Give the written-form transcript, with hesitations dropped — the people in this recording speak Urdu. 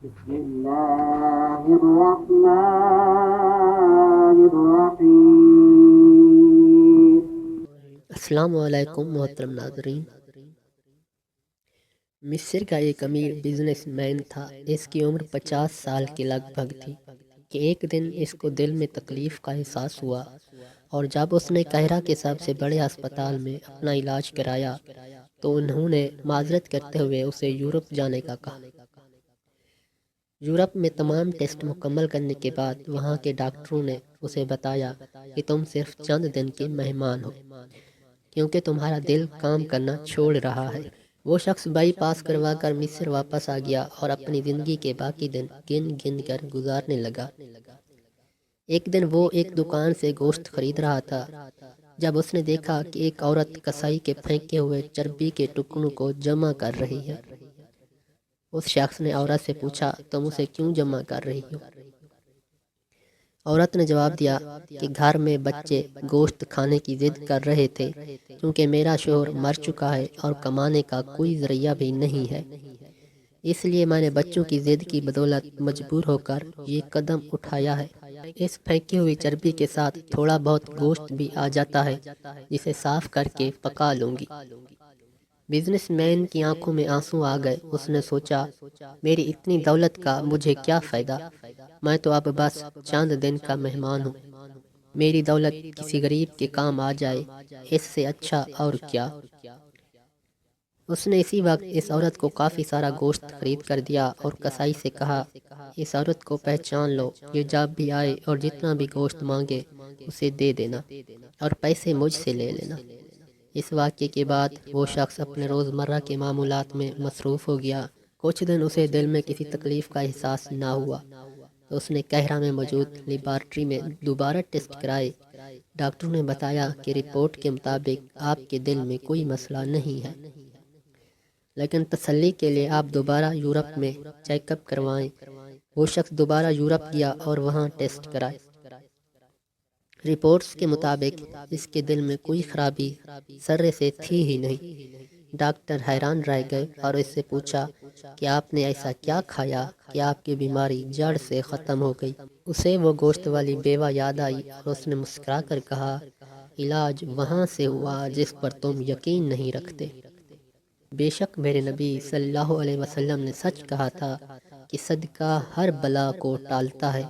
بسم الله الرحمن الرحيم. السلام علیکم محترم ناظرین۔ مصر کا ایک امیر بزنس مین تھا۔ اس کی عمر 50 سال کے لگ بھگ تھی کہ ایک دن اس کو دل میں تکلیف کا احساس ہوا، اور جب اس نے قاہرہ کے سب سے بڑے ہسپتال میں اپنا علاج کرایا تو انہوں نے معذرت کرتے ہوئے اسے یورپ جانے کا کہا۔ یورپ میں تمام ٹیسٹ مکمل کرنے کے بعد وہاں کے ڈاکٹروں نے اسے بتایا کہ تم صرف چند دن کے مہمان ہو، کیونکہ تمہارا دل کام کرنا چھوڑ رہا ہے۔ وہ شخص بائی پاس کروا کر مصر واپس آ گیا اور اپنی زندگی کے باقی دن گن گن کر گزارنے لگا۔ ایک دن وہ ایک دکان سے گوشت خرید رہا تھا جب اس نے دیکھا کہ ایک عورت کسائی کے پھینکے ہوئے چربی کے ٹکڑوں کو جمع کر رہی ہے۔ اس شخص نے عورت سے پوچھا، تم اسے کیوں جمع کر رہی ہو؟ عورت نے جواب دیا کہ گھر میں بچے گوشت کھانے کی ضد کر رہے تھے، کیونکہ میرا شوہر مر چکا ہے اور کمانے کا کوئی ذریعہ بھی نہیں ہے، اس لیے میں نے بچوں کی ضد کی بدولت مجبور ہو کر یہ قدم اٹھایا ہے۔ اس پھینکی ہوئی چربی کے ساتھ تھوڑا بہت گوشت بھی آ جاتا ہے جسے صاف کر کے پکا لوں گی۔ بزنس مین کی آنکھوں میں آنسو آ گئے۔ اس نے سوچا، میری اتنی دولت کا مجھے کیا فائدہ؟ میں تو اب بس چند دن کا مہمان ہوں۔ میری دولت کسی غریب کے کام آ جائے، اس سے اچھا اور کیا۔ اس نے اسی وقت اس عورت کو کافی سارا گوشت خرید کر دیا اور کسائی سے کہا، اس عورت کو پہچان لو، یہ جب بھی آئے اور جتنا بھی گوشت مانگے اسے دے دینا اور پیسے مجھ سے لے لینا۔ اس واقعے کے بعد وہ شخص اپنے روزمرہ کے معمولات میں مصروف ہو گیا۔ کچھ دن اسے دل میں کسی تکلیف کا احساس نہ ہوا تو اس نے قاہرہ میں موجود لیبارٹری میں دوبارہ ٹیسٹ کرائے۔ ڈاکٹروں نے بتایا کہ رپورٹ کے مطابق آپ کے دل میں کوئی مسئلہ نہیں ہے، لیکن تسلی کے لیے آپ دوبارہ یورپ میں چیک اپ کروائیں۔ وہ شخص دوبارہ یورپ گیا اور وہاں ٹیسٹ کرائے۔ رپورٹس کے مطابق اس کے دل میں کوئی خرابی ذرے سے تھی ہی نہیں۔ ڈاکٹر حیران رہ گئے اور اس سے پوچھا کہ آپ نے ایسا کیا کھایا کہ آپ کی بیماری جڑ سے ختم ہو گئی؟ اسے وہ گوشت والی بیوہ یاد آئی اور اس نے مسکرا کر کہا، علاج وہاں سے ہوا جس پر تم یقین نہیں رکھتے۔ بے شک میرے نبی صلی اللہ علیہ وسلم نے سچ کہا تھا کہ صدقہ ہر بلا کو ٹالتا ہے۔